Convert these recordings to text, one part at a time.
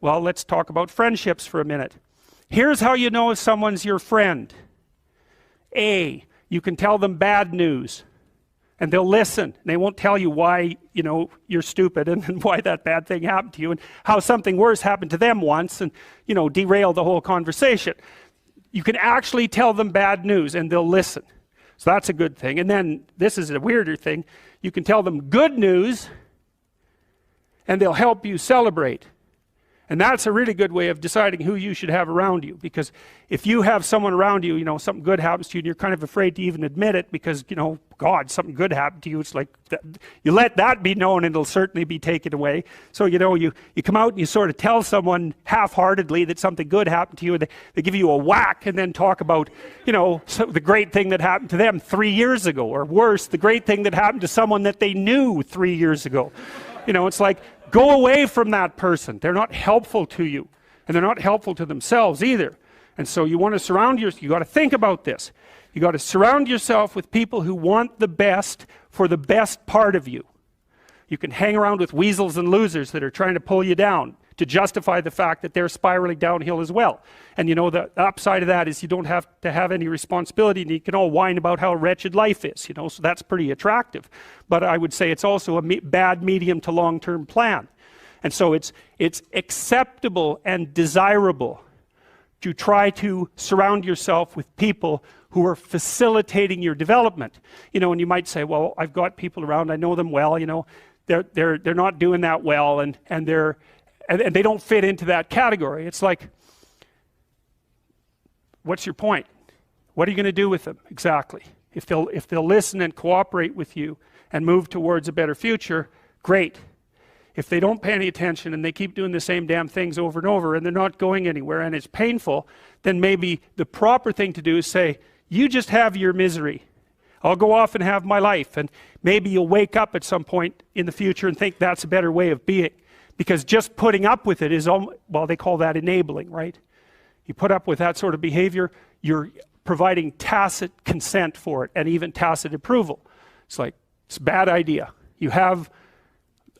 Well, let's talk about friendships for a minute. Here's how you know if someone's your friend. A, you can tell them bad news, and they'll listen. They won't tell you why, you're stupid and why that bad thing happened to you and how something worse happened to them once and, derail the whole conversation. You can actually tell them bad news and they'll listen. So that's a good thing. And then this is a weirder thing. You can tell them good news and they'll help you celebrate. And that's a really good way of deciding who you should have around you. Because if you have someone around you, something good happens to you and you're kind of afraid to even admit it because, God, something good happened to you. It's like, you let that be known and it'll certainly be taken away. So, you come out and you sort of tell someone half-heartedly that something good happened to you and they give you a whack and then talk about, the great thing that happened to them 3 years ago. Or worse, the great thing that happened to someone that they knew 3 years ago. It's like, go away from that person. They're not helpful to you. And they're not helpful to themselves either. And so you want to surround yourself, you got to think about this. You got to surround yourself with people who want the best for the best part of you. You can hang around with weasels and losers that are trying to pull you down to justify the fact that they're spiraling downhill as well. And the upside of that is you don't have to have any responsibility and you can all whine about how wretched life is, so that's pretty attractive. But I would say it's also a bad medium to long-term plan. And so it's acceptable and desirable to try to surround yourself with people who are facilitating your development. And you might say, well, I've got people around, I know them well, they're not doing that well and they don't fit into that category. It's like, what's your point? What are you going to do with them exactly? If they'll listen and cooperate with you and move towards a better future, great. If they don't pay any attention and they keep doing the same damn things over and over and they're not going anywhere and it's painful, then maybe the proper thing to do is say, you just have your misery. I'll go off and have my life. And maybe you'll wake up at some point in the future and think that's a better way of being. Because just putting up with it is, well, they call that enabling, right? You put up with that sort of behavior, you're providing tacit consent for it and even tacit approval. It's like, it's a bad idea. You have,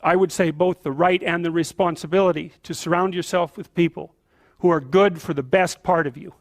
I would say, both the right and the responsibility to surround yourself with people who are good for the best part of you.